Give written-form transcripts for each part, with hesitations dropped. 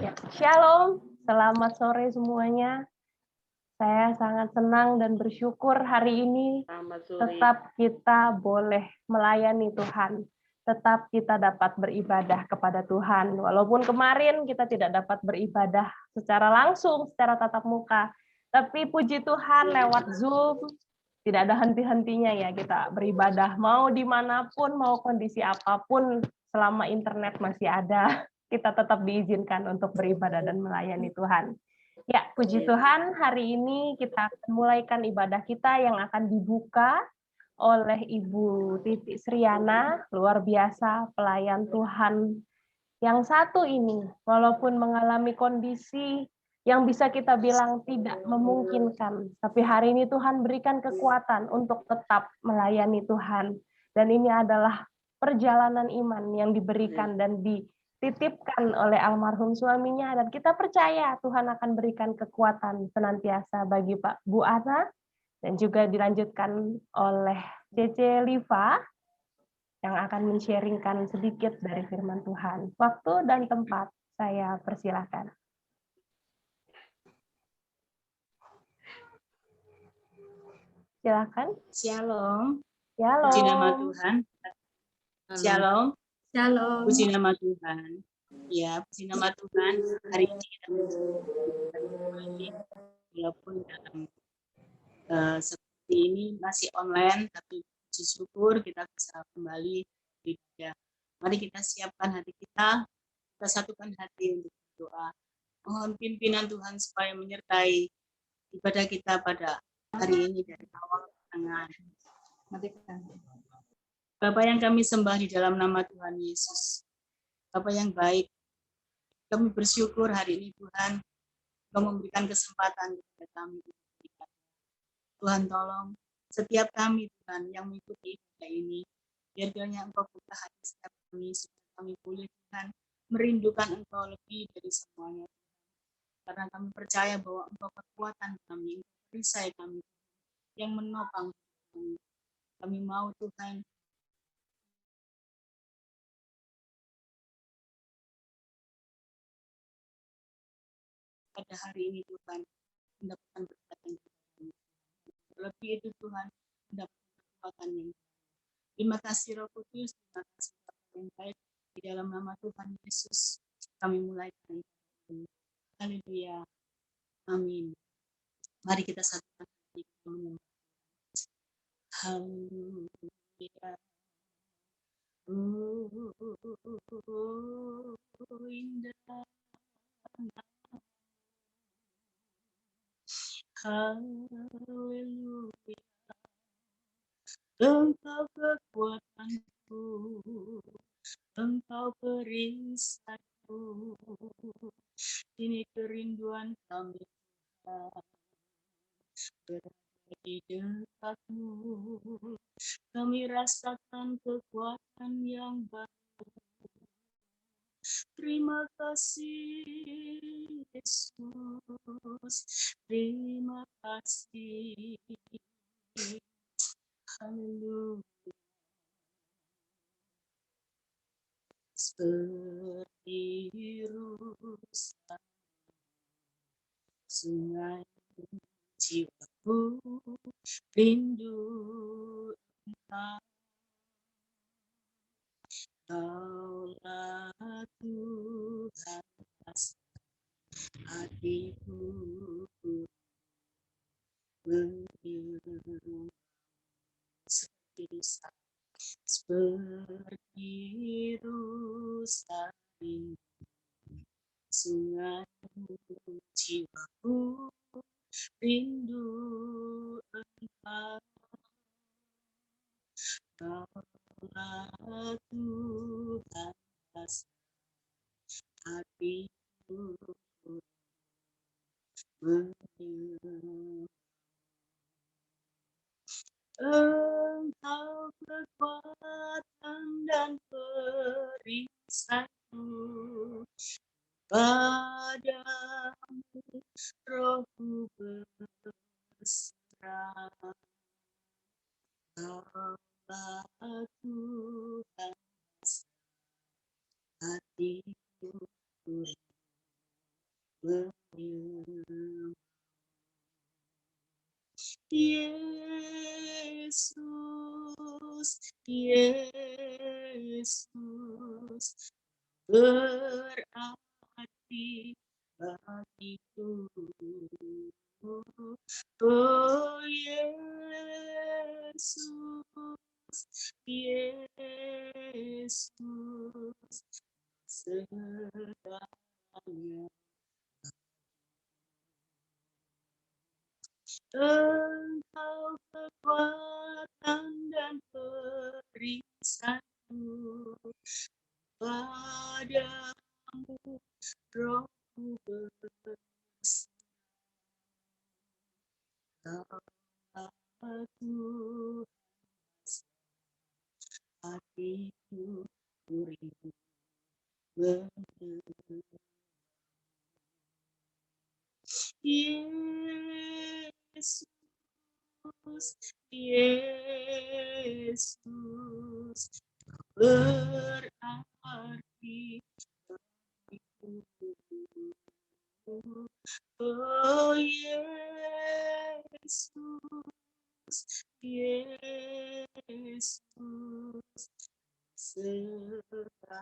Ya, Shalom, selamat sore semuanya. Saya sangat senang dan bersyukur hari ini tetap kita boleh melayani Tuhan. Tetap kita dapat beribadah kepada Tuhan. Walaupun kemarin kita tidak dapat beribadah secara langsung, secara tatap muka. Tapi puji Tuhan lewat Zoom, tidak ada henti-hentinya ya kita beribadah. Mau dimanapun, mau kondisi apapun, selama internet masih ada, kita tetap diizinkan untuk beribadah dan melayani Tuhan. Ya, puji Tuhan, hari ini kita akan mulaikan ibadah kita yang akan dibuka oleh Ibu Titi Sriana, luar biasa pelayan Tuhan yang satu ini, walaupun mengalami kondisi yang bisa kita bilang tidak memungkinkan, tapi hari ini Tuhan berikan kekuatan untuk tetap melayani Tuhan. Dan ini adalah perjalanan iman yang diberikan dan dititipkan oleh almarhum suaminya, dan kita percaya Tuhan akan berikan kekuatan senantiasa bagi Pak Bu Ana, dan juga dilanjutkan oleh Cece Liva yang akan men-sharingkan sedikit dari firman Tuhan. Waktu dan tempat saya persilahkan. Silakan. Shalom. Shalom. Puji nama Tuhan. Shalom. Shalom. Puji nama Tuhan. Ya, puji nama Tuhan. Hari ini kita kembali, walaupun dalam seperti ini masih online, tapi puji syukur kita bisa kembali beribadah. Mari kita siapkan hati kita satukan hati untuk berdoa. Mohon pimpinan Tuhan supaya menyertai ibadah kita pada hari ini dari awal ke tengah. Bapa yang kami sembah di dalam nama Tuhan Yesus. Bapa yang baik, kami bersyukur hari ini Tuhan, Kau memberikan kesempatan kepada kami. Tuhan tolong setiap kami Tuhan yang mengikuti ibadah ini, biar kiranya Engkau buka hati setiap kami, supaya kami boleh Tuhan merindukan Engkau lebih dari semuanya. Karena kami percaya bahwa Engkau kekuatan kami, perisai kami, yang menopang kami. Kami mau Tuhan pada hari ini Tuhan mendapatkan berkat yang baik. Lebih itu Tuhan mendapatkan kekuatan yang baik. Terima kasih Roh Kudus, terima kasih Bapa yang baik, di dalam nama Tuhan Yesus kami mulai hari ini. Haleluya. Amin. Mari kita satukan hati kita menyembah. Haleluya. Indah. Haleluya. Engkau kekuatanku, Engkau perisaiku, ini kerinduan kami berada di dekatmu. Kami rasakan kekuatan yang baru. Terima kasih Yesus, terima kasih. Haleluya. Seperti rusa sungai jiwaku rindu Engkau. Kaulah Tuhan hatiku menyeru seperti rusa sungai jiwaku rindu Engkau. Kaulah Tuhan hatiku menyeru. Engkau kekuatan dan perisaiku, padamu rohku berserah. Kaulah Tuhan hatiku menyembah. Yesus, Yesus, berarti bagiku. Oh Yesus, Yesus, segalanya. Engkau kekuatan dan perisaiku, padamu rohku bersandar. Aku hatiku rindu menyembah. Yesus, Yesus, berarti bagiku. Oh Yesus, Yesus, segalanya.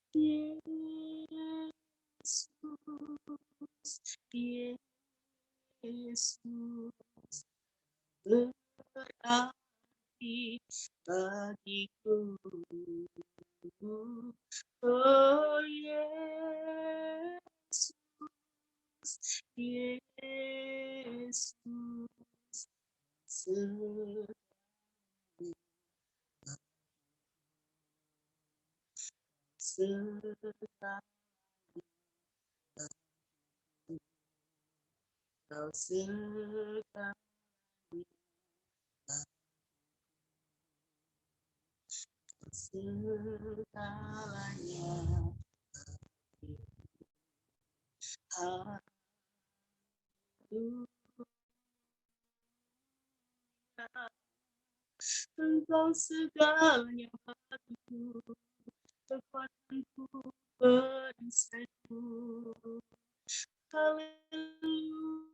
Yesus, Yesus, berarti bagiku. Oh Yesus, Yesus, segalanya. Kau segalanya, segalanya. Haleluya. Engkau segalanya bagiku, kekuatanku, perisaiku. Haleluya.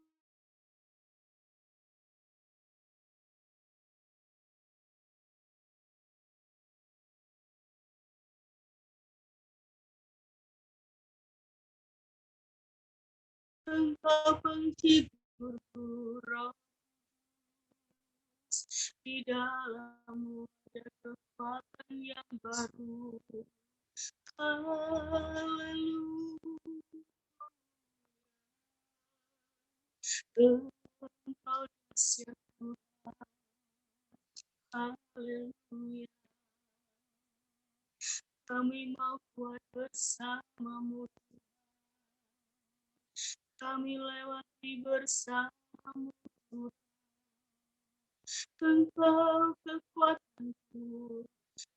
Engkau penghiburku, roh di dalammu ada kekuatan yang baru. Haleluya. Engkau dahsyat Tuhan. Haleluya. Kami mau kuat bersamamu. Kami lewati bersamamu Tuhan. Engkau kekuatanku,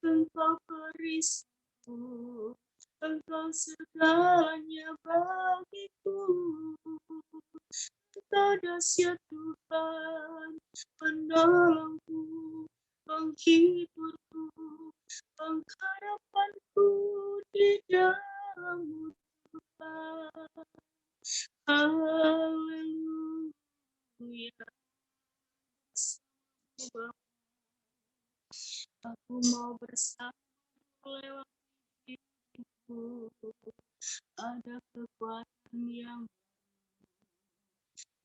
Engkau perisaiku, Engkau segalanya bagiku. Engkau dahsyat Tuhan, penolongku, penghiburku, pengharapanku di dalam-Mu Tuhan. Haleluya. Aku mau bersama lewat hidupku. Ada kekuatan yang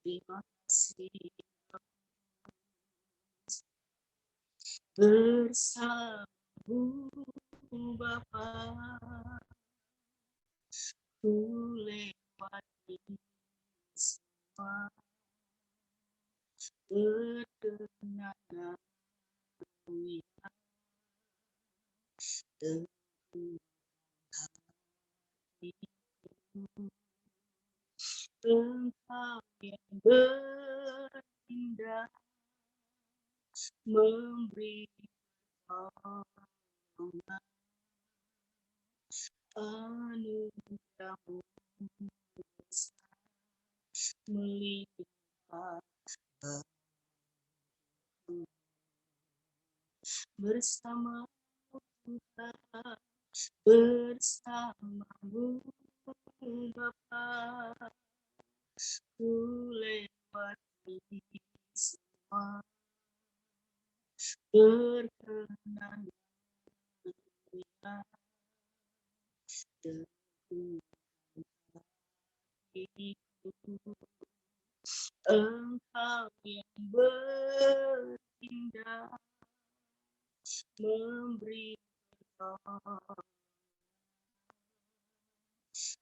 terima kasih. Bersamamu Bapa, ku lewati semua ketenangan yang teguh hatiku. Engkau yang berindah memberi pertolongan, anugerah-Mu besar melimpah bersama Tuhan. bersamamu Bapa, ku lewati semua perkenan dunia dan hatiku. Engkau yang bertindak memberi pertolongan,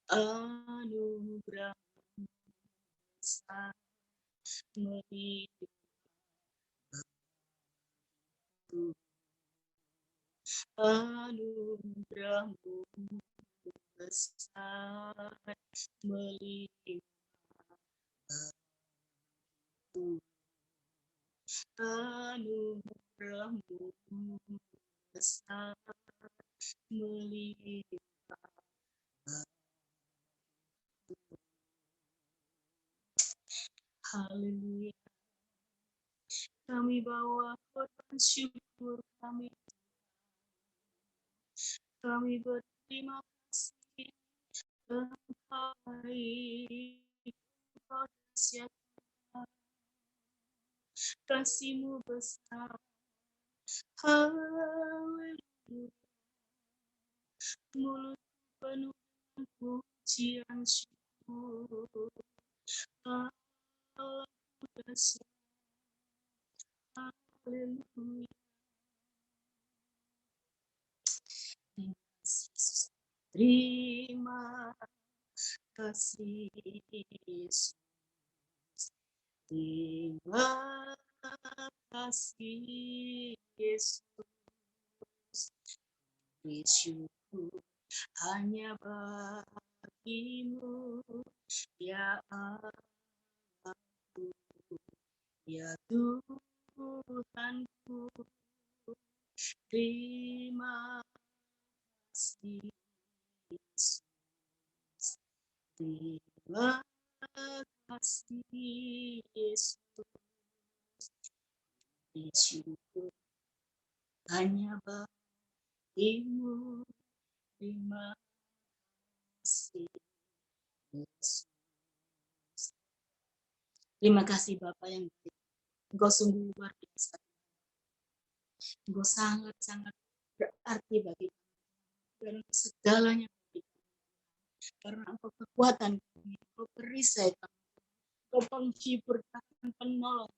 anugerah besar menghidupku, anugerahmu besar melimpahku, anugerahmu besar melimpahku. Haleluya. Kami bawa korban syukur kami. Kami berterima kasih Engkau baik, Engkau dahsyat, kasih-Mu besar. Haleluya. Mulut penuh dengan pujian syukur. Allah dahsyat. Haleluya. Terima kasih Yesus. Terima kasih Yesus. Bersyukur hanya bagi-Mu, ya Allahku, ya Tuhanku. Terima kasih Yesus. Terima kasih Yesus. Bersyukur hanya bagi-Mu. Terima kasih Yesus. Terima kasih Bapa yang baik. Engkau sungguh luar biasa. Engkau sangat-sangat berarti bagi kami. Dan segalanya bagi kami. Karena Engkau kekuatan kami, Engkau perisai kami, Engkau penghibur dan penolong.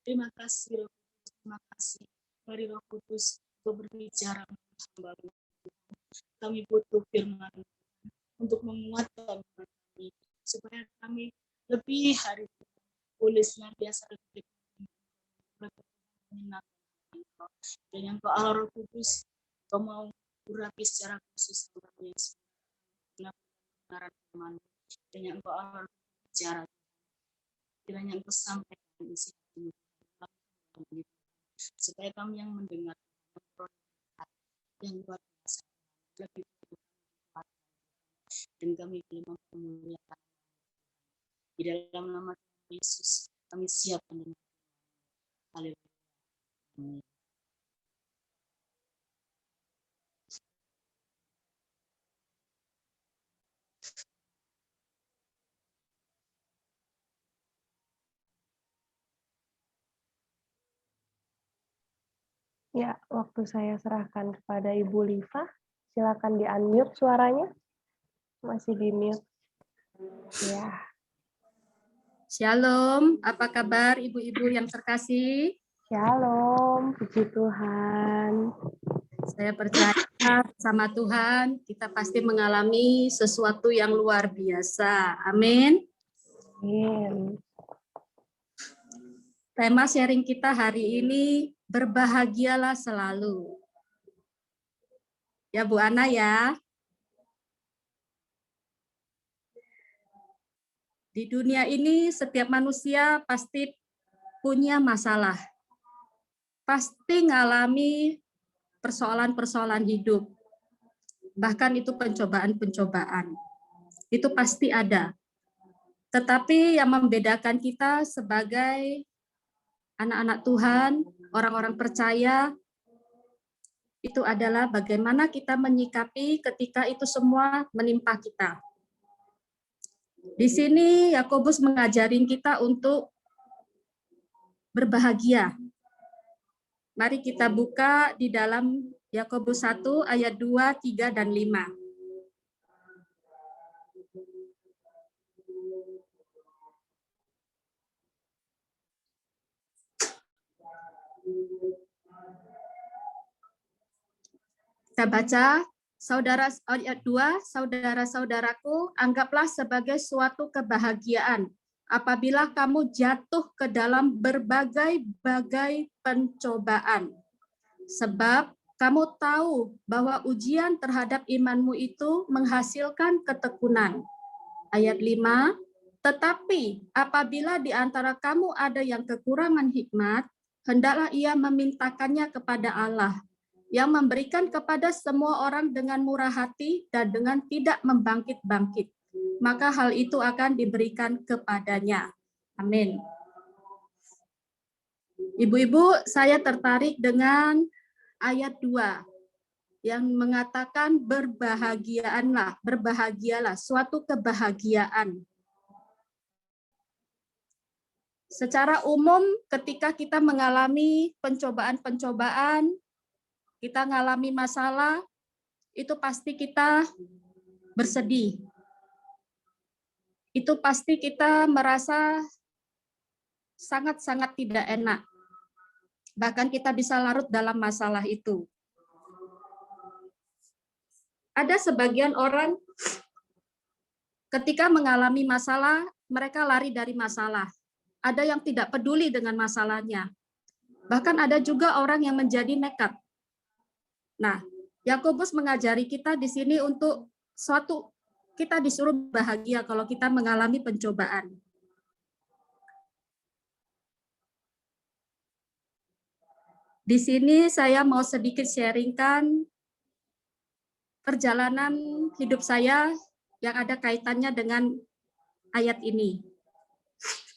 Terima kasih Roh Kudus, terima kasih. Mari Roh Kudus Engkau berbicara hamba-Mu. Kami butuh firman untuk menguatkan kami, supaya kami lebih hari boleh senantiasa lebih menyenangkan Engkau. Dan yang Engkau Allah Roh Kudus, Engkau mau urapi secara khusus kami kebenaran firman. Dan yang Engkau Allah Roh Kudus bicara, kiranya Engkau sampaikan isi hati-Mu supaya kami yang mendengar yang luar biasa lebih kuat, dan kami boleh memuliakan. Di dalam nama Yesus kami siap mendengar. Haleluya. Amin. Ya, waktu saya serahkan kepada Ibu Liva. Silakan di-unmute suaranya. Masih di-mute. Ya. Shalom, apa kabar ibu-ibu yang terkasih? Shalom, puji Tuhan. Saya percaya sama Tuhan kita pasti mengalami sesuatu yang luar biasa. Amin. Amin. Tema sharing kita hari ini, berbahagialah selalu. Ya Bu Ana ya. Di dunia ini setiap manusia pasti punya masalah. Pasti ngalami persoalan-persoalan hidup. Bahkan itu pencobaan-pencobaan. Itu pasti ada. Tetapi yang membedakan kita sebagai anak-anak Tuhan, orang-orang percaya, itu adalah bagaimana kita menyikapi ketika itu semua menimpa kita. Di sini Yakobus mengajarin kita untuk berbahagia. Mari kita buka di dalam Yakobus 1 ayat 2, 3, dan 5. Kita baca, saudara ayat 2, saudara-saudaraku, anggaplah sebagai suatu kebahagiaan apabila kamu jatuh ke dalam berbagai-bagai pencobaan. Sebab kamu tahu bahwa ujian terhadap imanmu itu menghasilkan ketekunan. Ayat 5, tetapi apabila di antara kamu ada yang kekurangan hikmat, hendaklah ia memintakannya kepada Allah, yang memberikan kepada semua orang dengan murah hati dan dengan tidak membangkit-bangkit. Maka hal itu akan diberikan kepadanya. Amin. Ibu-ibu, saya tertarik dengan ayat 2 yang mengatakan berbahagialah, suatu kebahagiaan. Secara umum ketika kita mengalami pencobaan-pencobaan, kita mengalami masalah, itu pasti kita bersedih. Itu pasti kita merasa sangat-sangat tidak enak. Bahkan kita bisa larut dalam masalah itu. Ada sebagian orang ketika mengalami masalah, mereka lari dari masalah. Ada yang tidak peduli dengan masalahnya. Bahkan ada juga orang yang menjadi nekat. Nah, Yakobus mengajari kita di sini untuk kita disuruh bahagia kalau kita mengalami pencobaan. Di sini saya mau sedikit sharingkan perjalanan hidup saya yang ada kaitannya dengan ayat ini.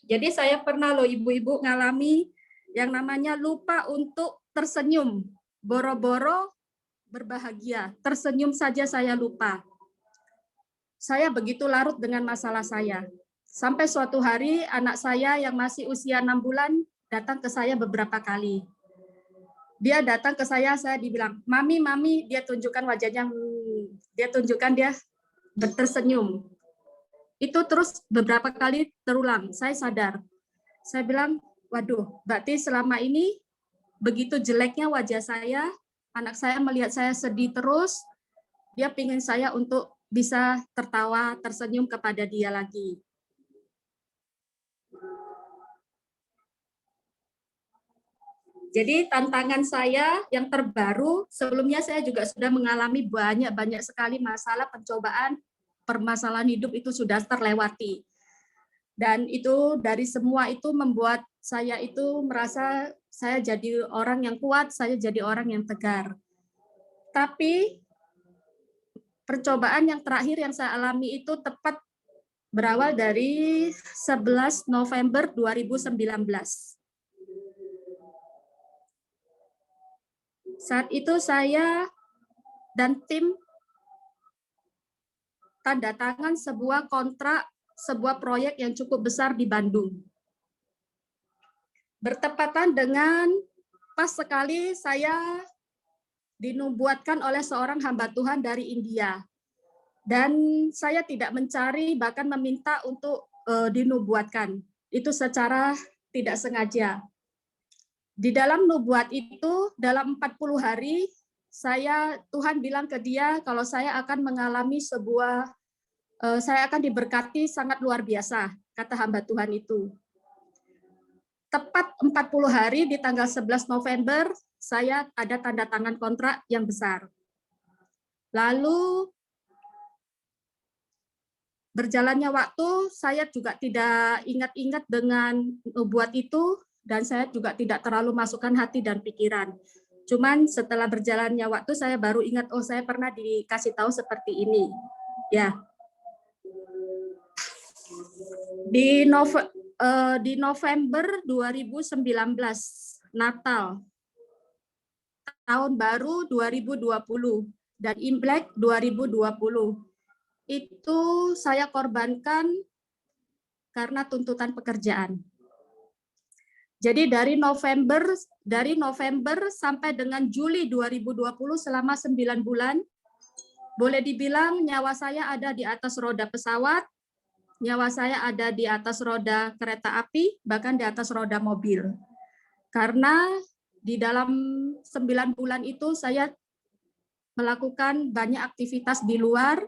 Jadi saya pernah loh ibu-ibu ngalami yang namanya lupa untuk tersenyum, boro-boro berbahagia, tersenyum saja saya lupa. Saya begitu larut dengan masalah saya. Sampai suatu hari anak saya yang masih usia 6 bulan datang ke saya beberapa kali. Dia datang ke saya dibilang, mami, dia tunjukkan wajahnya, dia tersenyum. Itu terus beberapa kali terulang, saya sadar. Saya bilang, waduh, berarti selama ini begitu jeleknya wajah saya, anak saya melihat saya sedih terus, dia pingin saya untuk bisa tertawa, tersenyum kepada dia lagi. Jadi tantangan saya yang terbaru, sebelumnya saya juga sudah mengalami banyak sekali masalah, pencobaan, permasalahan hidup itu sudah terlewati. Dan itu dari semua itu membuat saya itu merasa saya jadi orang yang kuat, saya jadi orang yang tegar. Tapi percobaan yang terakhir yang saya alami itu tepat berawal dari 11 November 2019. Saat itu saya dan tim tanda tangan sebuah kontrak, sebuah proyek yang cukup besar di Bandung. Bertepatan dengan pas sekali saya dinubuatkan oleh seorang hamba Tuhan dari India. Dan saya tidak mencari, bahkan meminta untuk dinubuatkan. Itu secara tidak sengaja. Di dalam nubuat itu, dalam 40 hari, Tuhan bilang ke dia kalau saya akan mengalami saya akan diberkati sangat luar biasa, kata hamba Tuhan itu. Tepat 40 hari di tanggal 11 November, saya ada tanda tangan kontrak yang besar. Lalu, berjalannya waktu, saya juga tidak ingat-ingat dengan nubuat itu, dan saya juga tidak terlalu masukkan hati dan pikiran. Cuman setelah berjalannya waktu saya baru ingat, oh saya pernah dikasih tahu seperti ini. Ya. Di November 2019, Natal, Tahun Baru 2020 dan Imlek 2020. Itu saya korbankan karena tuntutan pekerjaan. Jadi dari November sampai dengan Juli 2020 selama 9 bulan, boleh dibilang nyawa saya ada di atas roda pesawat, nyawa saya ada di atas roda kereta api, bahkan di atas roda mobil. Karena di dalam 9 bulan itu saya melakukan banyak aktivitas di luar.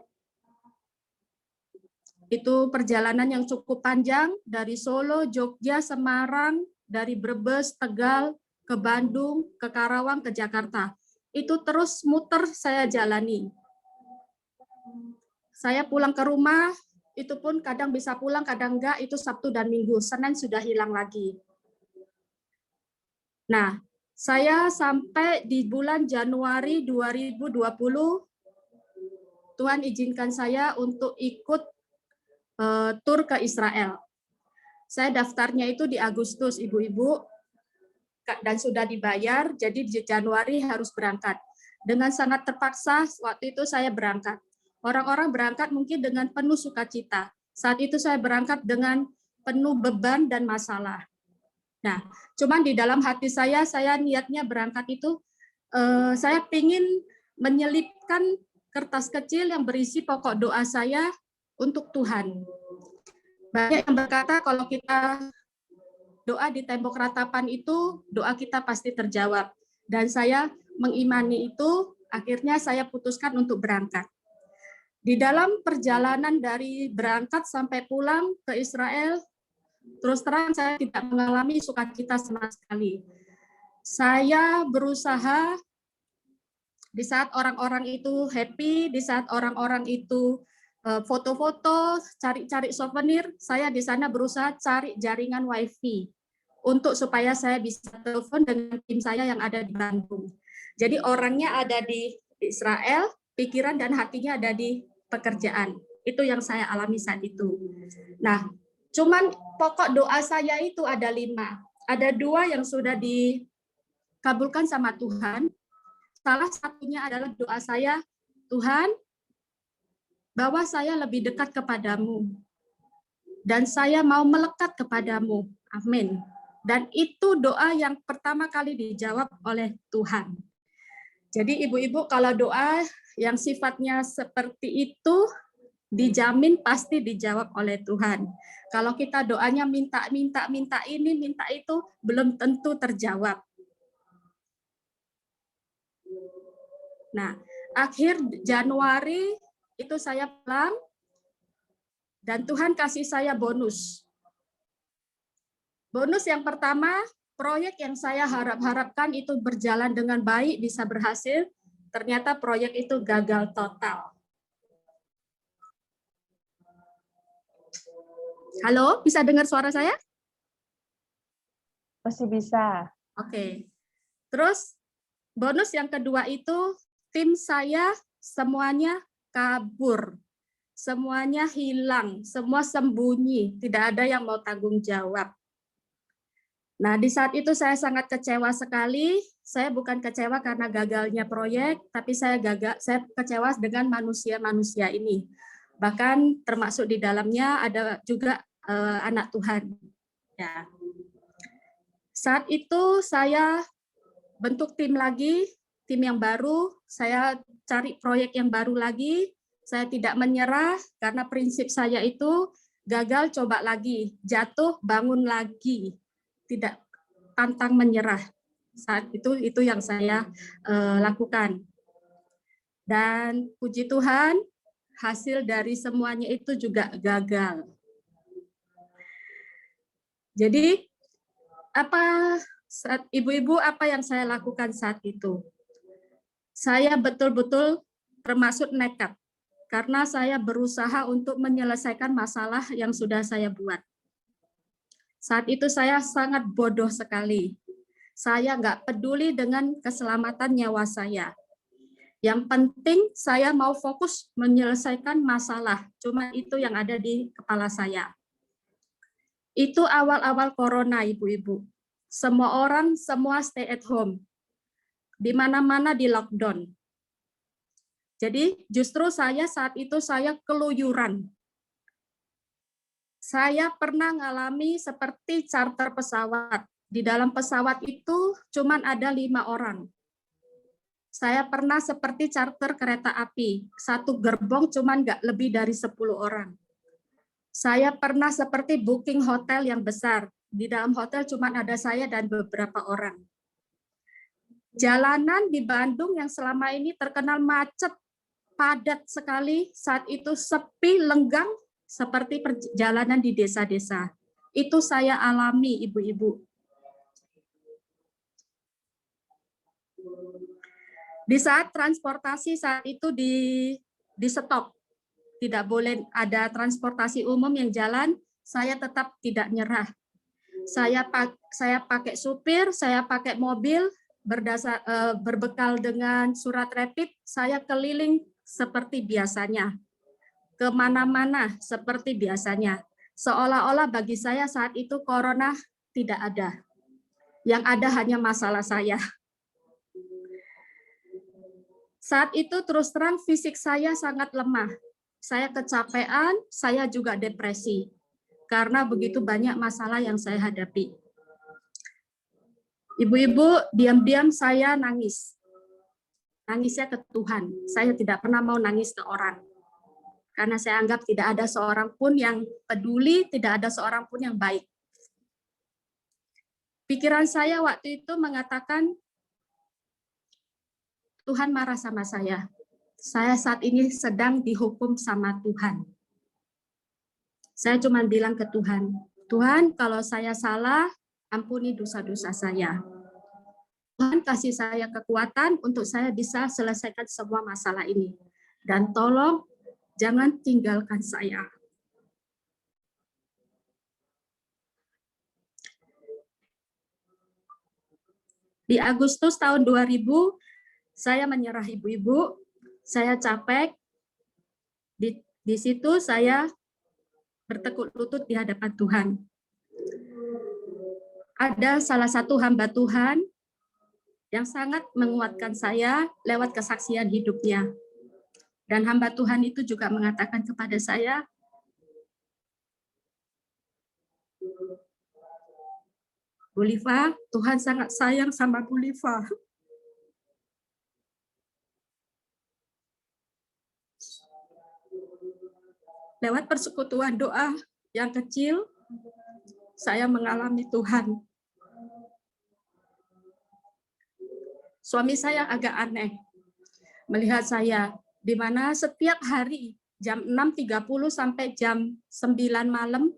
Itu perjalanan yang cukup panjang dari Solo, Jogja, Semarang, dari Brebes, Tegal, ke Bandung, ke Karawang, ke Jakarta. Itu terus muter saya jalani. Saya pulang ke rumah, itu pun kadang bisa pulang, kadang enggak, itu Sabtu dan Minggu. Senin sudah hilang lagi. Nah, saya sampai di bulan Januari 2020, Tuhan izinkan saya untuk ikut tur ke Israel. Saya daftarnya itu di Agustus, ibu-ibu, dan sudah dibayar, jadi di Januari harus berangkat. Dengan sangat terpaksa, waktu itu saya berangkat. Orang-orang berangkat mungkin dengan penuh sukacita. Saat itu saya berangkat dengan penuh beban dan masalah. Nah, cuman di dalam hati saya niatnya berangkat itu, saya ingin menyelipkan kertas kecil yang berisi pokok doa saya untuk Tuhan. Banyak yang berkata kalau kita doa di tembok ratapan itu, doa kita pasti terjawab. Dan saya mengimani itu, akhirnya saya putuskan untuk berangkat. Di dalam perjalanan dari berangkat sampai pulang ke Israel, terus terang saya tidak mengalami sukacita sama sekali. Saya berusaha di saat orang-orang itu happy, di saat orang-orang itu foto-foto, cari-cari souvenir, saya di sana berusaha cari jaringan WiFi untuk supaya saya bisa telepon dengan tim saya yang ada di Bandung. Jadi orangnya ada di Israel, pikiran dan hatinya ada di pekerjaan. Itu yang saya alami saat itu. Nah, cuman pokok doa saya itu ada 5. Ada 2 yang sudah dikabulkan sama Tuhan. Salah satunya adalah doa saya, Tuhan, bahwa saya lebih dekat kepadamu. Dan saya mau melekat kepadamu. Amin. Dan itu doa yang pertama kali dijawab oleh Tuhan. Jadi ibu-ibu kalau doa yang sifatnya seperti itu, dijamin pasti dijawab oleh Tuhan. Kalau kita doanya minta ini, minta itu, belum tentu terjawab. Nah, akhir Januari itu saya pulang, dan Tuhan kasih saya bonus. Bonus yang pertama, proyek yang saya harap-harapkan itu berjalan dengan baik, bisa berhasil, ternyata proyek itu gagal total. Halo, bisa dengar suara saya? Masih bisa. Oke. Terus bonus yang kedua itu tim saya semuanya kabur. Semuanya hilang, semua sembunyi, tidak ada yang mau tanggung jawab. Nah, di saat itu saya sangat kecewa sekali. Saya bukan kecewa karena gagalnya proyek, tapi saya kecewa dengan manusia-manusia ini. Bahkan termasuk di dalamnya ada juga anak Tuhan. Ya. Saat itu saya bentuk tim lagi, tim yang baru, saya cari proyek yang baru lagi, saya tidak menyerah karena prinsip saya itu gagal coba lagi, jatuh bangun lagi, tidak pantang menyerah. Saat itu yang saya lakukan. Dan puji Tuhan, hasil dari semuanya itu juga gagal. Jadi ibu-ibu apa yang saya lakukan saat itu? Saya betul-betul termasuk nekat karena saya berusaha untuk menyelesaikan masalah yang sudah saya buat. Saat itu saya sangat bodoh sekali. Saya nggak peduli dengan keselamatan nyawa saya. Yang penting saya mau fokus menyelesaikan masalah. Cuma itu yang ada di kepala saya. Itu awal-awal corona, ibu-ibu. Semua orang, semua stay at home. di mana-mana di lockdown. Jadi justru saya saat itu saya keluyuran. Saya pernah mengalami seperti charter pesawat. Di dalam pesawat itu cuman ada 5 orang. Saya pernah seperti charter kereta api. Satu gerbong cuman nggak lebih dari 10 orang. Saya pernah seperti booking hotel yang besar. Di dalam hotel cuman ada saya dan beberapa orang. Jalanan di Bandung yang selama ini terkenal macet, padat sekali, saat itu sepi, lenggang, seperti perjalanan di desa-desa. Itu saya alami, ibu-ibu. Di saat transportasi saat itu di stop, tidak boleh ada transportasi umum yang jalan, saya tetap tidak nyerah. Saya pakai supir, saya pakai mobil, berbekal dengan surat rapid, saya keliling seperti biasanya. Kemana-mana seperti biasanya. Seolah-olah bagi saya saat itu corona tidak ada. Yang ada hanya masalah saya. Saat itu terus terang fisik saya sangat lemah. Saya kecapean, saya juga depresi. Karena begitu banyak masalah yang saya hadapi. Ibu-ibu, diam-diam saya nangis. Nangisnya ke Tuhan. Saya tidak pernah mau nangis ke orang. Karena saya anggap tidak ada seorang pun yang peduli, tidak ada seorang pun yang baik. Pikiran saya waktu itu mengatakan, Tuhan marah sama saya. Saya saat ini sedang dihukum sama Tuhan. Saya cuma bilang ke Tuhan, Tuhan kalau saya salah, ampuni dosa-dosa saya. Tuhan kasih saya kekuatan untuk saya bisa selesaikan semua masalah ini. Dan tolong jangan tinggalkan saya. Di Agustus tahun 2000, saya menyerah ibu-ibu, saya capek. Di situ saya bertekuk lutut di hadapan Tuhan. Ada salah satu hamba Tuhan yang sangat menguatkan saya lewat kesaksian hidupnya. Dan hamba Tuhan itu juga mengatakan kepada saya, Bu Liva, Tuhan sangat sayang sama Bu Liva. Lewat persekutuan doa yang kecil, saya mengalami Tuhan. Suami saya agak aneh melihat saya, di mana setiap hari jam 6.30 sampai jam 9 malam,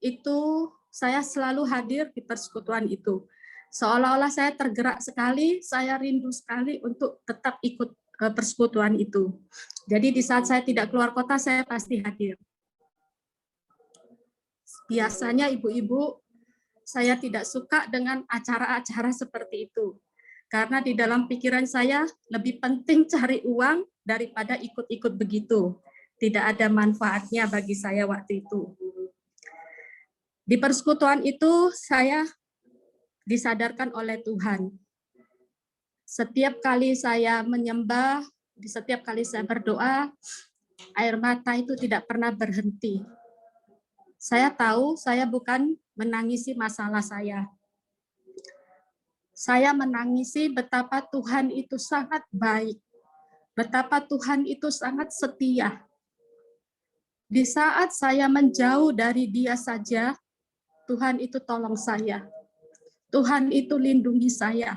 itu saya selalu hadir di persekutuan itu. Seolah-olah saya tergerak sekali, saya rindu sekali untuk tetap ikut persekutuan itu. Jadi di saat saya tidak keluar kota, saya pasti hadir. Biasanya ibu-ibu, saya tidak suka dengan acara-acara seperti itu. Karena di dalam pikiran saya lebih penting cari uang daripada ikut-ikut begitu. Tidak ada manfaatnya bagi saya waktu itu. Di persekutuan itu saya disadarkan oleh Tuhan. Setiap kali saya menyembah, setiap kali saya berdoa, air mata itu tidak pernah berhenti. Saya tahu saya bukan menangisi masalah saya. Saya menangisi betapa Tuhan itu sangat baik. Betapa Tuhan itu sangat setia. Di saat saya menjauh dari Dia saja, Tuhan itu tolong saya. Tuhan itu lindungi saya.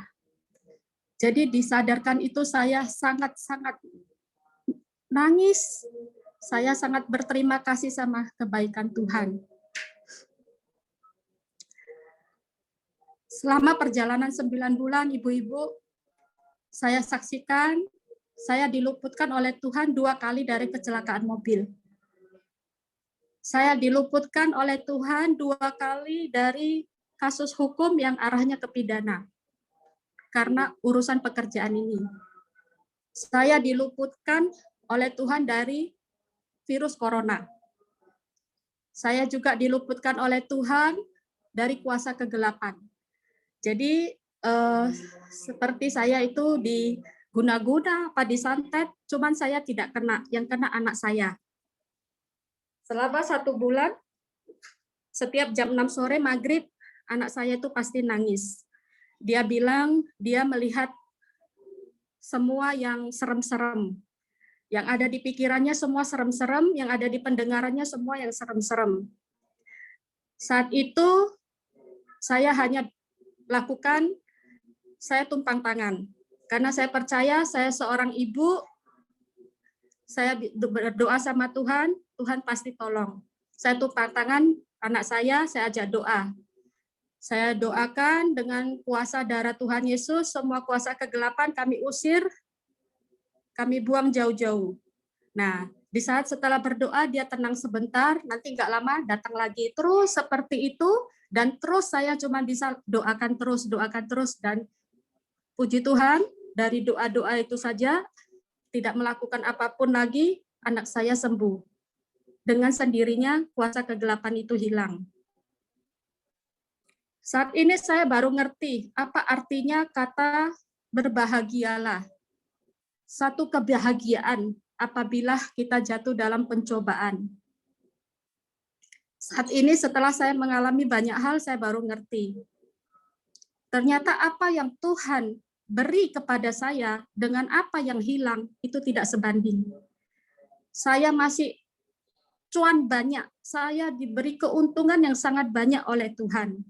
Jadi disadarkan itu saya sangat-sangat nangis. Saya sangat berterima kasih sama kebaikan Tuhan. Selama perjalanan 9 bulan, ibu-ibu, saya saksikan, saya diluputkan oleh Tuhan 2 kali dari kecelakaan mobil. Saya diluputkan oleh Tuhan 2 kali dari kasus hukum yang arahnya ke pidana. Karena urusan pekerjaan ini. Saya diluputkan oleh Tuhan dari virus corona. Saya juga diluputkan oleh Tuhan dari kuasa kegelapan. Jadi seperti saya itu diguna-guna apa disantet, cuman saya tidak kena, yang kena anak saya. Selama 1 bulan, setiap jam 6 sore maghrib, anak saya itu pasti nangis. Dia bilang dia melihat semua yang serem-serem. Yang ada di pikirannya semua serem-serem, yang ada di pendengarannya semua yang serem-serem. Saat itu saya hanya lakukan, saya tumpang tangan. Karena saya percaya saya seorang ibu, saya berdoa sama Tuhan, Tuhan pasti tolong. Saya tumpang tangan anak saya ajak doa. Saya doakan dengan kuasa darah Tuhan Yesus, semua kuasa kegelapan kami usir, kami buang jauh-jauh. Nah, di saat setelah berdoa dia tenang sebentar, nanti nggak lama datang lagi. Terus seperti itu, dan terus saya cuma bisa doakan terus, dan puji Tuhan, dari doa-doa itu saja, tidak melakukan apapun lagi, anak saya sembuh. Dengan sendirinya, kuasa kegelapan itu hilang. Saat ini saya baru ngerti apa artinya kata berbahagialah. Satu kebahagiaan apabila kita jatuh dalam pencobaan. Saat ini setelah saya mengalami banyak hal, saya baru ngerti. Ternyata apa yang Tuhan beri kepada saya dengan apa yang hilang, itu tidak sebanding. Saya masih cuan banyak, saya diberi keuntungan yang sangat banyak oleh Tuhan.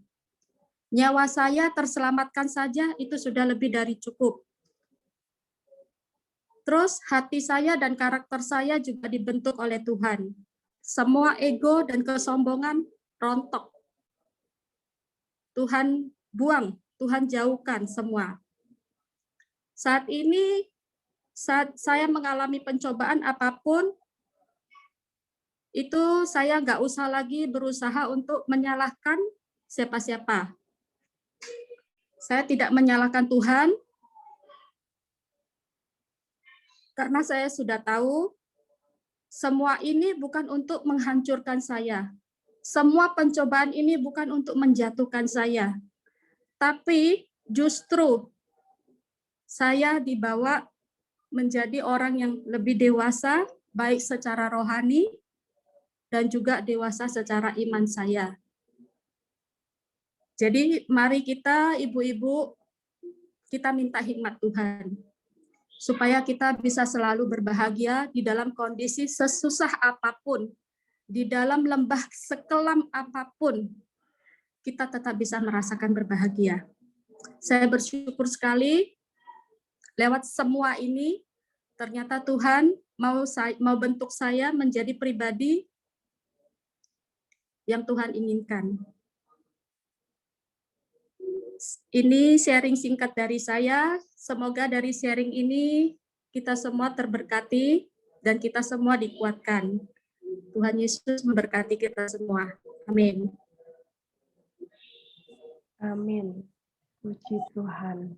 Nyawa saya terselamatkan saja, itu sudah lebih dari cukup. Terus hati saya dan karakter saya juga dibentuk oleh Tuhan. Semua ego dan kesombongan rontok. Tuhan buang, Tuhan jauhkan semua. Saat ini, saat saya mengalami pencobaan apapun, itu saya nggak usah lagi berusaha untuk menyalahkan siapa-siapa. Saya tidak menyalahkan Tuhan, karena saya sudah tahu semua ini bukan untuk menghancurkan saya. Semua pencobaan ini bukan untuk menjatuhkan saya. Tapi justru saya dibawa menjadi orang yang lebih dewasa, baik secara rohani dan juga dewasa secara iman saya. Jadi mari kita ibu-ibu, kita minta hikmat Tuhan. Supaya kita bisa selalu berbahagia di dalam kondisi sesusah apapun, di dalam lembah sekelam apapun, kita tetap bisa merasakan berbahagia. Saya bersyukur sekali lewat semua ini, ternyata Tuhan mau bentuk saya menjadi pribadi yang Tuhan inginkan. Ini sharing singkat dari saya. Semoga dari sharing ini kita semua terberkati dan kita semua dikuatkan. Tuhan Yesus memberkati kita semua. Amin. Amin. Puji Tuhan.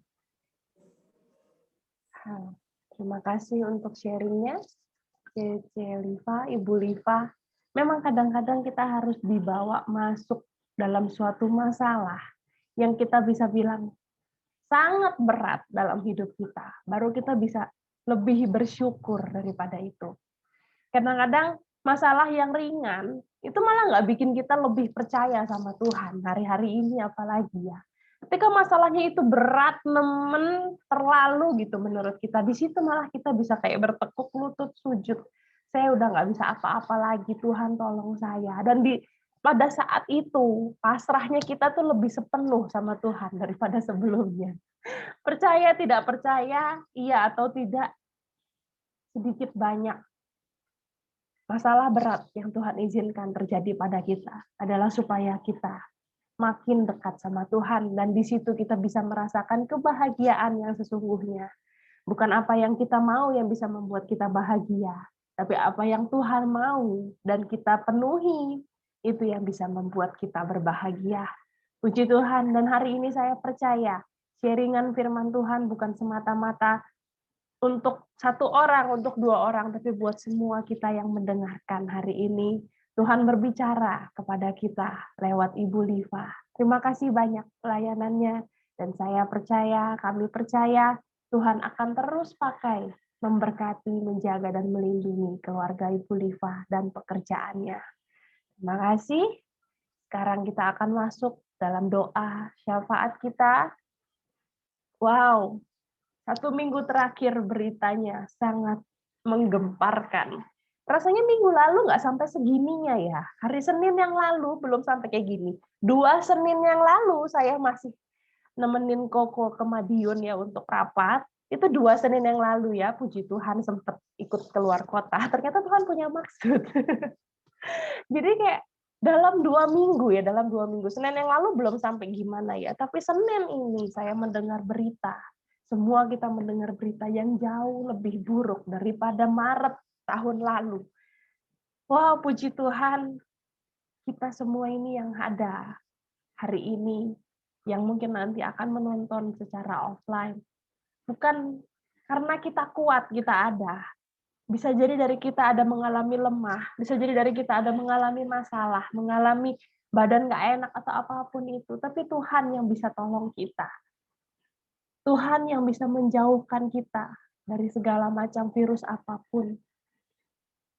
Terima kasih untuk sharingnya, Cece Liva, Ibu Liva. Memang kadang-kadang kita harus dibawa masuk dalam suatu masalah yang kita bisa bilang sangat berat dalam hidup kita. Baru kita bisa lebih bersyukur daripada itu. Kadang-kadang masalah yang ringan, itu malah nggak bikin kita lebih percaya sama Tuhan. Hari-hari ini apalagi ya. Ketika masalahnya itu berat, nemen, terlalu gitu menurut kita, di situ malah kita bisa kayak bertekuk lutut, sujud. Saya udah nggak bisa apa-apa lagi, Tuhan tolong saya. Dan pada saat itu, pasrahnya kita tuh lebih sepenuh sama Tuhan daripada sebelumnya. Percaya, tidak percaya, iya atau tidak, sedikit banyak. Masalah berat yang Tuhan izinkan terjadi pada kita adalah supaya kita makin dekat sama Tuhan, dan di situ kita bisa merasakan kebahagiaan yang sesungguhnya. Bukan apa yang kita mau yang bisa membuat kita bahagia, tapi apa yang Tuhan mau dan kita penuhi, itu yang bisa membuat kita berbahagia. Puji Tuhan, dan hari ini saya percaya sharingan firman Tuhan bukan semata-mata untuk satu orang, untuk dua orang, tapi buat semua kita yang mendengarkan hari ini. Tuhan berbicara kepada kita lewat Ibu Liva. Terima kasih banyak pelayanannya. Dan saya percaya, kami percaya Tuhan akan terus pakai memberkati, menjaga, dan melindungi keluarga Ibu Liva dan pekerjaannya. Terima kasih. Sekarang kita akan masuk dalam doa syafaat kita. Wow, 1 minggu terakhir beritanya sangat menggemparkan. Rasanya minggu lalu nggak sampai segininya ya. Hari Senin yang lalu belum sampai kayak gini. 2 Senin yang lalu saya masih nemenin Koko ke Madiun ya untuk rapat. Itu 2 Senin yang lalu ya, puji Tuhan sempat ikut keluar kota. Ternyata Tuhan punya maksud. Jadi kayak dalam 2 minggu ya, dalam 2 minggu. Senin yang lalu belum sampai gimana ya, tapi Senin ini saya mendengar berita. Semua kita mendengar berita yang jauh lebih buruk daripada Maret tahun lalu. Wah, puji Tuhan, kita semua ini yang ada hari ini, yang mungkin nanti akan menonton secara offline. Bukan karena kita kuat, kita ada. Bisa jadi dari kita ada mengalami lemah, bisa jadi dari kita ada mengalami masalah, mengalami badan nggak enak atau apapun itu. Tapi Tuhan yang bisa tolong kita. Tuhan yang bisa menjauhkan kita dari segala macam virus apapun.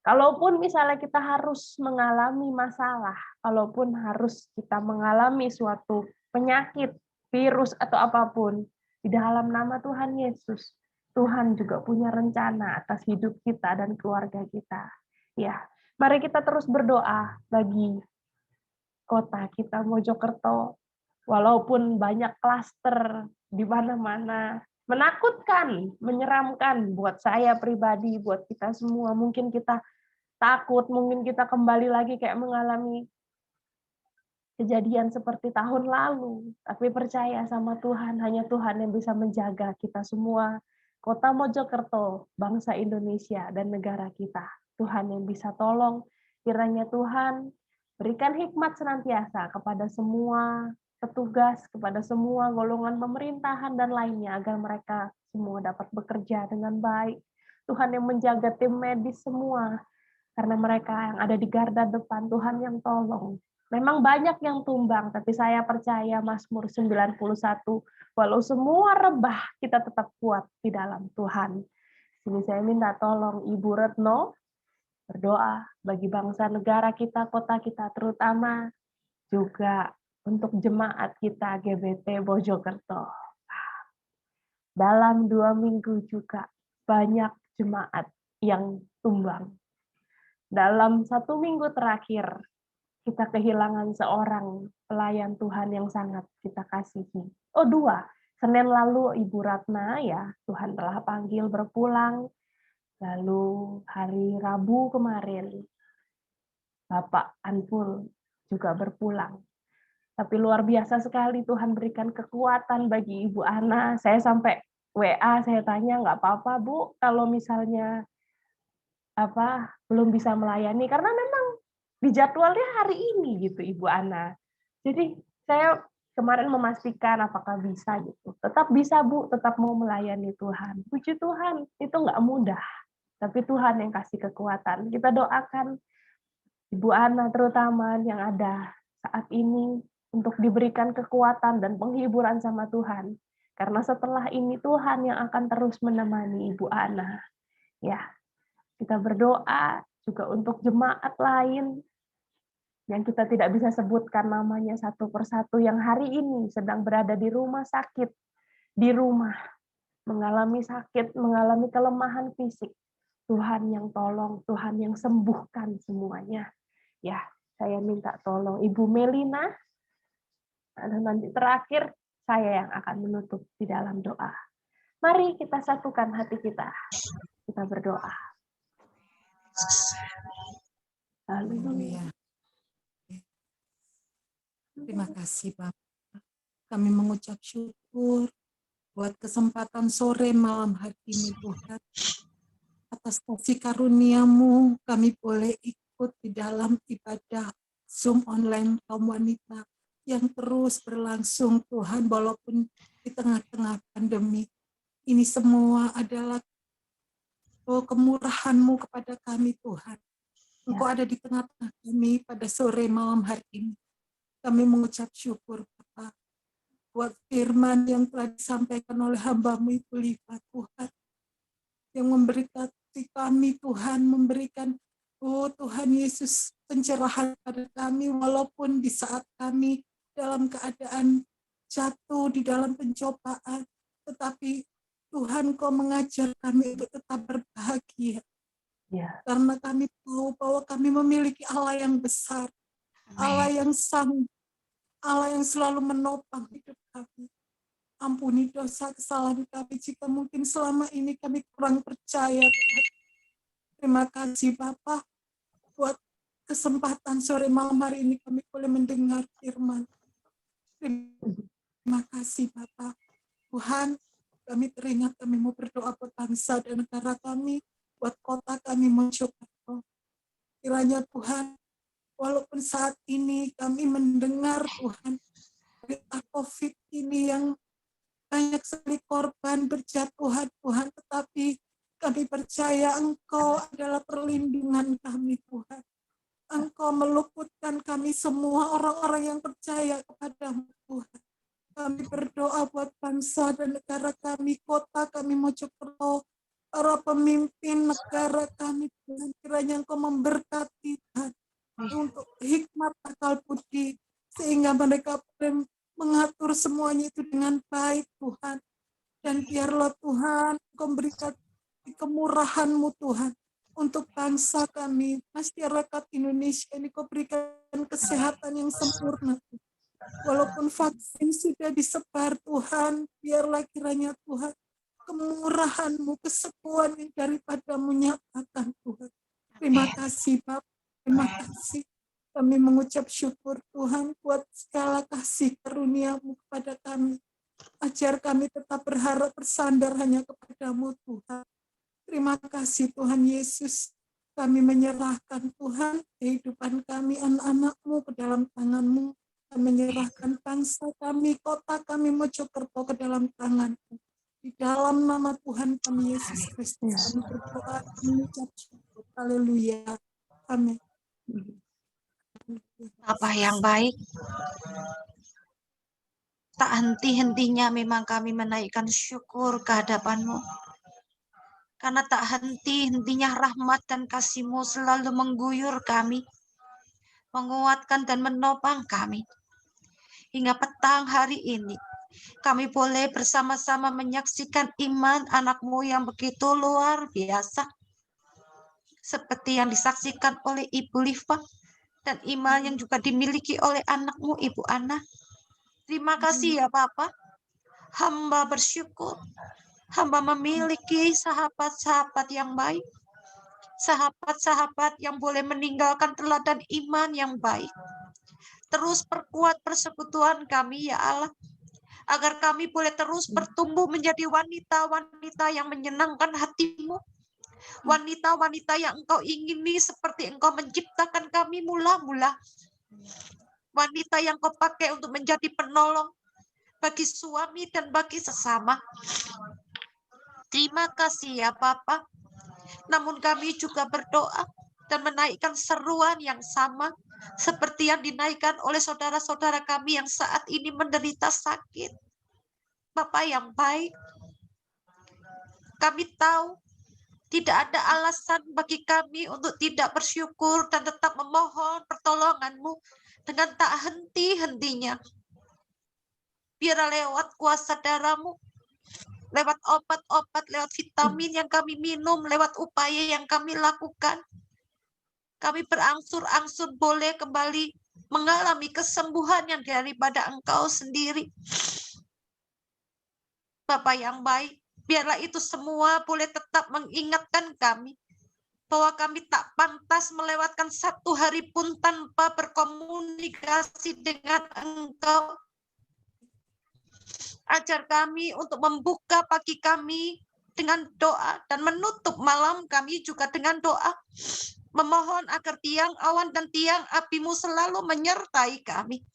Kalaupun misalnya kita harus mengalami masalah, kalaupun harus kita mengalami suatu penyakit, virus atau apapun, di dalam nama Tuhan Yesus, Tuhan juga punya rencana atas hidup kita dan keluarga kita. Ya, mari kita terus berdoa bagi kota kita Mojokerto, walaupun banyak klaster di mana-mana, menakutkan, menyeramkan buat saya pribadi, buat kita semua. Mungkin kita takut, mungkin kita kembali lagi kayak mengalami kejadian seperti tahun lalu. Tapi percaya sama Tuhan, hanya Tuhan yang bisa menjaga kita semua. Kota Mojokerto, bangsa Indonesia, dan negara kita. Tuhan yang bisa tolong. Kiranya Tuhan berikan hikmat senantiasa kepada semua petugas, kepada semua golongan pemerintahan dan lainnya, agar mereka semua dapat bekerja dengan baik. Tuhan yang menjaga tim medis semua, karena mereka yang ada di garda depan, Tuhan yang tolong. Memang banyak yang tumbang, tapi saya percaya Mazmur 91, walau semua rebah, kita tetap kuat di dalam Tuhan. Sini saya minta tolong Ibu Retno, berdoa bagi bangsa negara kita, kota kita, terutama juga untuk jemaat kita GBT Mojokerto. Dalam 2 minggu juga banyak jemaat yang tumbang. Dalam 1 minggu terakhir, kita kehilangan seorang pelayan Tuhan yang sangat kita kasihi. Oh, 2. Senin lalu Ibu Ratna ya, Tuhan telah panggil berpulang. Lalu hari Rabu kemarin, Bapak Anpul juga berpulang. Tapi luar biasa sekali Tuhan berikan kekuatan bagi Ibu Ana. Saya sampai WA, saya tanya, nggak apa-apa Bu, kalau misalnya belum bisa melayani, karena memang di jadwalnya hari ini gitu Ibu Ana. Jadi saya kemarin memastikan apakah bisa gitu. Tetap bisa Bu, tetap mau melayani Tuhan. Puji Tuhan, itu nggak mudah. Tapi Tuhan yang kasih kekuatan. Kita doakan Ibu Ana terutama yang ada saat ini untuk diberikan kekuatan dan penghiburan sama Tuhan. Karena setelah ini Tuhan yang akan terus menemani Ibu Ana. Ya, kita berdoa juga untuk jemaat lain yang kita tidak bisa sebutkan namanya satu persatu, yang hari ini sedang berada di rumah sakit, di rumah, mengalami sakit, mengalami kelemahan fisik. Tuhan yang tolong, Tuhan yang sembuhkan semuanya. Ya, saya minta tolong Ibu Melina, dan nanti terakhir saya yang akan menutup di dalam doa. Mari kita satukan hati kita. Kita berdoa. Haleluya. Terima kasih Bapak. Kami mengucap syukur buat kesempatan sore malam hari ini Tuhan. Atas kasih karunia-Mu kami boleh ikut di dalam ibadah Zoom online kaum wanita yang terus berlangsung Tuhan, walaupun di tengah-tengah pandemi. Ini semua adalah kemurahan-Mu kepada kami Tuhan. Engkau ada di tengah-tengah kami pada sore malam hari ini. Kami mengucap syukur Bapak. buat firman yang telah disampaikan oleh hamba-Mu itu lipat Tuhan. Yang memberkati kami Tuhan, memberikan Tuhan Yesus pencerahan pada kami walaupun di saat kami dalam keadaan jatuh di dalam pencobaan, tetapi Tuhan Kau mengajar kami untuk tetap berbahagia. Ya. Karena kami tahu bahwa kami memiliki Allah yang besar, Allah yang sanggup, Allah yang selalu menopang hidup kami. Ampuni dosa kesalahan kami jika mungkin selama ini kami kurang percaya. Terima kasih Bapa buat kesempatan sore malam hari ini kami boleh mendengar firman. Terima kasih Bapa. Tuhan, kami teringat kami mau berdoa buat bangsa dan negara kami, buat kota kami Mojokerto. Kiranya Tuhan, walaupun saat ini kami mendengar Tuhan, berita COVID ini yang banyak sekali korban berjatuhan Tuhan, tetapi kami percaya Engkau adalah perlindungan kami Tuhan. Engkau meluputkan kami semua orang-orang yang percaya kepadamu Tuhan. Kami berdoa buat bangsa dan negara kami, kota kami Mojokerto, para pemimpin negara kami Tuhan. Kiranya Engkau memberkati Tuhan untuk hikmat akal budi, sehingga mereka mengatur semuanya itu dengan baik Tuhan. Dan biarlah Tuhan Engkau berikan kemurahan-Mu Tuhan untuk bangsa kami, masyarakat Indonesia ini Kau berikan kesehatan yang sempurna. Walaupun vaksin sudah disebar Tuhan, biarlah kiranya Tuhan kemurahan-Mu, kesembuhan yang daripada-Mu nyatakan Tuhan. Terima kasih Bapak, terima kasih. Kami mengucap syukur Tuhan buat segala kasih karunia-Mu kepada kami. Ajar kami tetap berharap bersandar hanya kepada-Mu Tuhan. Terima kasih Tuhan Yesus. Kami menyerahkan Tuhan kehidupan kami, anak-anak-Mu ke dalam tangan-Mu. Kami menyerahkan bangsa kami, kota kami Mojokerto ke dalam tangan-Mu. Di dalam nama Tuhan kami Yesus Kristus kami berdoa, mengucap syukur. Haleluya. Amin. Apa yang baik, tak henti-hentinya memang kami menaikkan syukur ke hadapan-Mu. Karena tak henti-hentinya rahmat dan kasih-Mu selalu mengguyur kami, menguatkan dan menopang kami. Hingga petang hari ini, kami boleh bersama-sama menyaksikan iman anak-Mu yang begitu luar biasa. Seperti yang disaksikan oleh Ibu Liva, dan iman yang juga dimiliki oleh anak-Mu, Ibu Ana. Terima kasih ya Bapak. Hamba bersyukur. Hamba memiliki sahabat-sahabat yang baik. Sahabat-sahabat yang boleh meninggalkan teladan iman yang baik. Terus perkuat persekutuan kami ya Allah. Agar kami boleh terus bertumbuh menjadi wanita-wanita yang menyenangkan hati-Mu. Wanita-wanita yang Engkau ingini seperti Engkau menciptakan kami mula-mula. Wanita yang Kau pakai untuk menjadi penolong bagi suami dan bagi sesama. Terima kasih ya Bapa. Namun kami juga berdoa dan menaikkan seruan yang sama seperti yang dinaikkan oleh saudara-saudara kami yang saat ini menderita sakit. Bapa yang baik, kami tahu tidak ada alasan bagi kami untuk tidak bersyukur dan tetap memohon pertolongan-Mu dengan tak henti-hentinya. Biar lewat kuasa darah-Mu, lewat obat-obat, lewat vitamin yang kami minum, lewat upaya yang kami lakukan, kami berangsur-angsur boleh kembali mengalami kesembuhan yang daripada Engkau sendiri. Bapa yang baik, biarlah itu semua boleh tetap mengingatkan kami bahwa kami tak pantas melewatkan satu hari pun tanpa berkomunikasi dengan Engkau. Ajar kami untuk membuka pagi kami dengan doa dan menutup malam kami juga dengan doa. Memohon agar tiang awan dan tiang api-Mu selalu menyertai kami.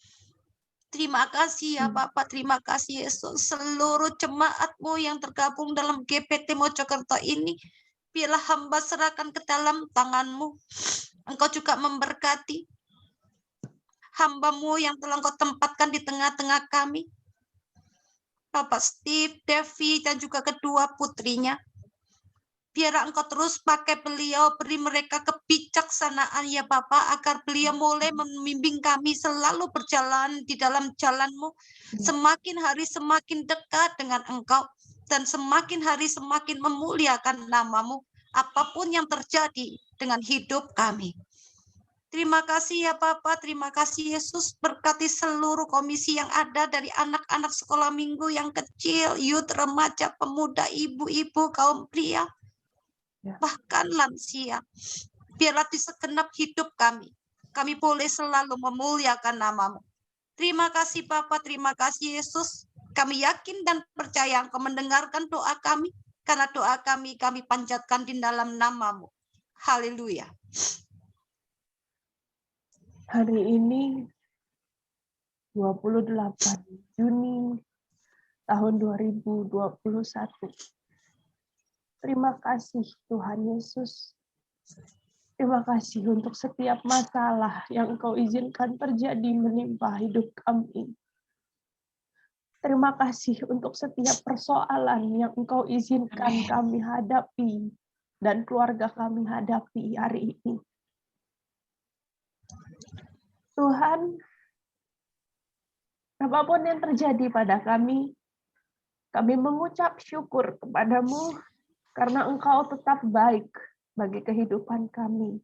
Terima kasih ya Bapak, terima kasih Yesus. Seluruh jemaat-Mu yang tergabung dalam GPT Mojokerto ini, biarlah hamba serahkan ke dalam tangan-Mu. Engkau juga memberkati hamba-Mu yang telah Engkau tempatkan di tengah-tengah kami. Bapak Steve, Devi, dan juga kedua putrinya. Biarlah Engkau terus pakai beliau, beri mereka kebijaksanaan ya Bapak, agar beliau mulai membimbing kami selalu berjalan di dalam jalan-Mu, semakin hari semakin dekat dengan Engkau, dan semakin hari semakin memuliakan nama-Mu, apapun yang terjadi dengan hidup kami. Terima kasih ya Bapak, terima kasih Yesus, berkati seluruh komisi yang ada dari anak-anak sekolah minggu yang kecil, youth, remaja, pemuda, ibu-ibu, kaum pria, bahkan lansia. Biarlah di segenap hidup kami boleh selalu memuliakan nama-Mu. Terima kasih Bapa, terima kasih Yesus. Kami yakin dan percaya Engkau mendengarkan doa kami, karena doa kami panjatkan di dalam nama-Mu. Haleluya. Hari ini 28 Juni tahun 2021. Terima kasih Tuhan Yesus. Terima kasih untuk setiap masalah yang Engkau izinkan terjadi menimpa hidup kami. Terima kasih untuk setiap persoalan yang Engkau izinkan kami hadapi dan keluarga kami hadapi hari ini. Tuhan, apapun yang terjadi pada kami mengucap syukur kepadamu karena Engkau tetap baik bagi kehidupan kami.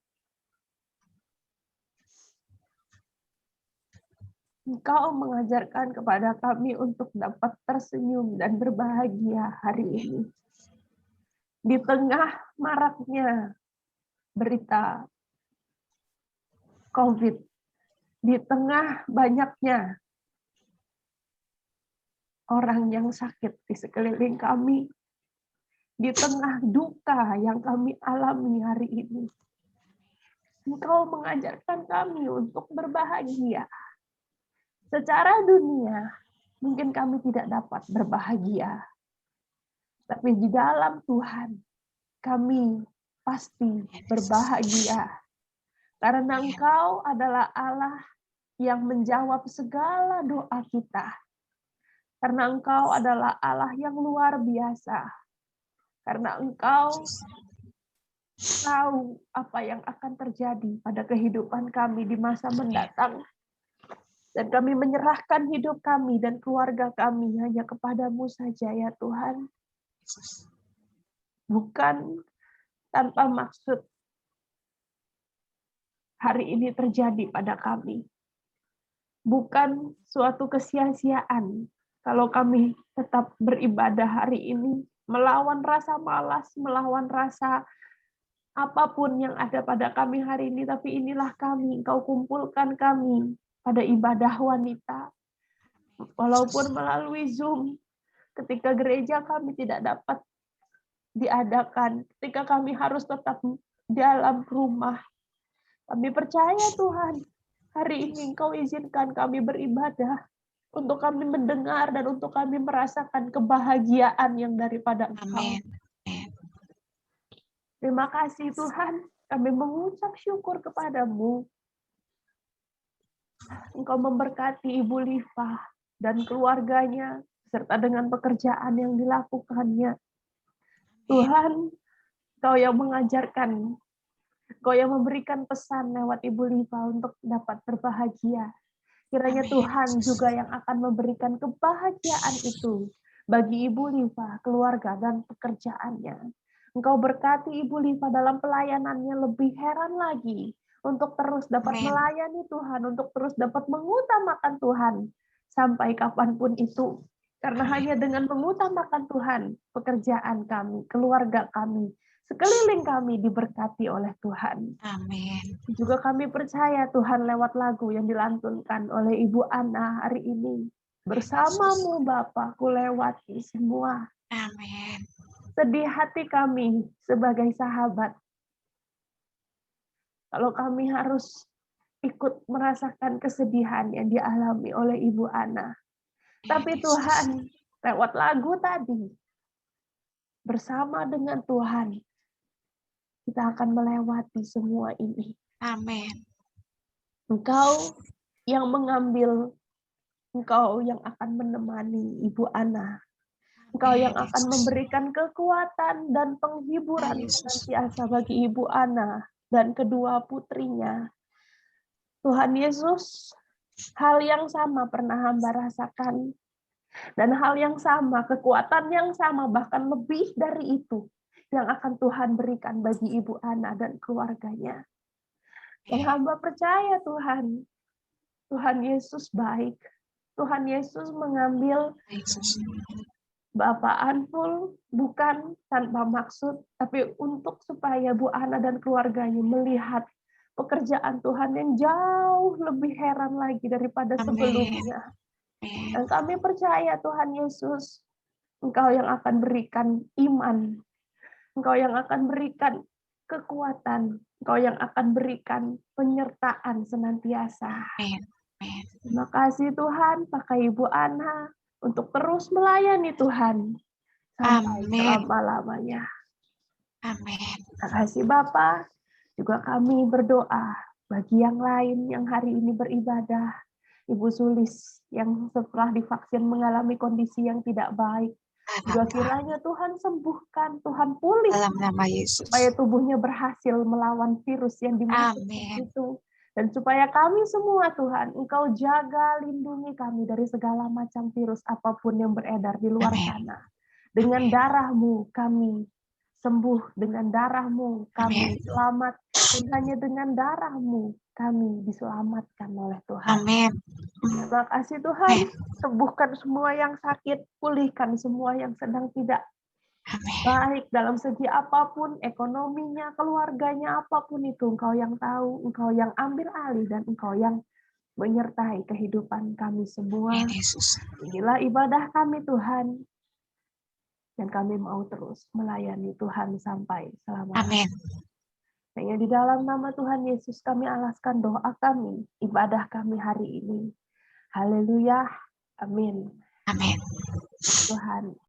Engkau mengajarkan kepada kami untuk dapat tersenyum dan berbahagia hari ini. Di tengah maraknya berita COVID, di tengah banyaknya orang yang sakit di sekeliling kami, di tengah duka yang kami alami hari ini, Engkau mengajarkan kami untuk berbahagia. Secara dunia, mungkin kami tidak dapat berbahagia. Tapi di dalam Tuhan, kami pasti berbahagia. Karena Engkau adalah Allah yang menjawab segala doa kita. Karena Engkau adalah Allah yang luar biasa. Karena Engkau tahu apa yang akan terjadi pada kehidupan kami di masa mendatang. Dan kami menyerahkan hidup kami dan keluarga kami hanya kepadamu saja ya Tuhan. Bukan tanpa maksud hari ini terjadi pada kami. Bukan suatu kesia-siaan kalau kami tetap beribadah hari ini, melawan rasa malas, melawan rasa apapun yang ada pada kami hari ini, tapi inilah kami, Engkau kumpulkan kami pada ibadah wanita. Walaupun melalui Zoom, ketika gereja kami tidak dapat diadakan, ketika kami harus tetap dalam rumah. Kami percaya Tuhan, hari ini Engkau izinkan kami beribadah, untuk kami mendengar dan untuk kami merasakan kebahagiaan yang daripada Engkau. Terima kasih Tuhan, kami mengucap syukur kepadamu. Engkau memberkati Ibu Liva dan keluarganya, serta dengan pekerjaan yang dilakukannya. Tuhan, Kau yang mengajarkan, Kau yang memberikan pesan lewat Ibu Liva untuk dapat berbahagia. Kiranya Tuhan juga yang akan memberikan kebahagiaan itu bagi Ibu Liva, keluarga, dan pekerjaannya. Engkau berkati Ibu Liva dalam pelayanannya, lebih heran lagi untuk terus dapat melayani Tuhan, untuk terus dapat mengutamakan Tuhan sampai kapanpun itu. Karena hanya dengan mengutamakan Tuhan, pekerjaan kami, keluarga kami, sekeliling kami diberkati oleh Tuhan. Amin. Juga kami percaya Tuhan lewat lagu yang dilantunkan oleh Ibu Ana hari ini. Bersamamu Bapa, ku lewati semua. Amin. Sedih hati kami sebagai sahabat. Kalau kami harus ikut merasakan kesedihan yang dialami oleh Ibu Ana. Tapi Tuhan, lewat lagu tadi, bersama dengan Tuhan, kita akan melewati semua ini. Amin. Engkau yang mengambil Engkau yang akan menemani Ibu Ana. Engkau yang akan memberikan kekuatan dan penghiburan senantiasa bagi Ibu Ana dan kedua putrinya. Tuhan Yesus, hal yang sama pernah hamba rasakan. Dan hal yang sama, kekuatan yang sama, bahkan lebih dari itu, yang akan Tuhan berikan bagi Ibu Ana dan keluarganya. Dan hamba percaya Tuhan, Tuhan Yesus baik. Tuhan Yesus mengambil Bapak Anful bukan tanpa maksud, tapi untuk supaya Bu Ana dan keluarganya melihat pekerjaan Tuhan yang jauh lebih heran lagi daripada sebelumnya. Dan kami percaya Tuhan Yesus, Engkau yang akan berikan iman, Engkau yang akan berikan kekuatan, Engkau yang akan berikan penyertaan senantiasa. Terima kasih Tuhan, pakai Ibu Ana untuk terus melayani Tuhan sampai selama-lamanya. Amin. Terima kasih Bapak. Juga kami berdoa bagi yang lain yang hari ini beribadah. Ibu Sulis yang setelah divaksin mengalami kondisi yang tidak baik. Juga kiranya Tuhan sembuhkan, Tuhan pulih. Dalam nama Yesus. Supaya tubuhnya berhasil melawan virus yang dimasuki itu. Dan supaya kami semua Tuhan, Engkau jaga, lindungi kami dari segala macam virus apapun yang beredar di luar sana. Dengan darah-Mu kami sembuh, dengan darah-Mu kami selamat. Dan hanya dengan darah-Mu kami diselamatkan oleh Tuhan. Amin. Terima kasih Tuhan, sembuhkan semua yang sakit, pulihkan semua yang sedang tidak baik dalam segi apapun, ekonominya, keluarganya, apapun itu, Engkau yang tahu, Engkau yang ambil alih, dan Engkau yang menyertai kehidupan kami semua. Inilah ibadah kami Tuhan, dan kami mau terus melayani Tuhan sampai selamanya. Amin. Hanya di dalam nama Tuhan Yesus kami alaskan doa kami, ibadah kami hari ini. Haleluya. Amin. Amin. Tuhan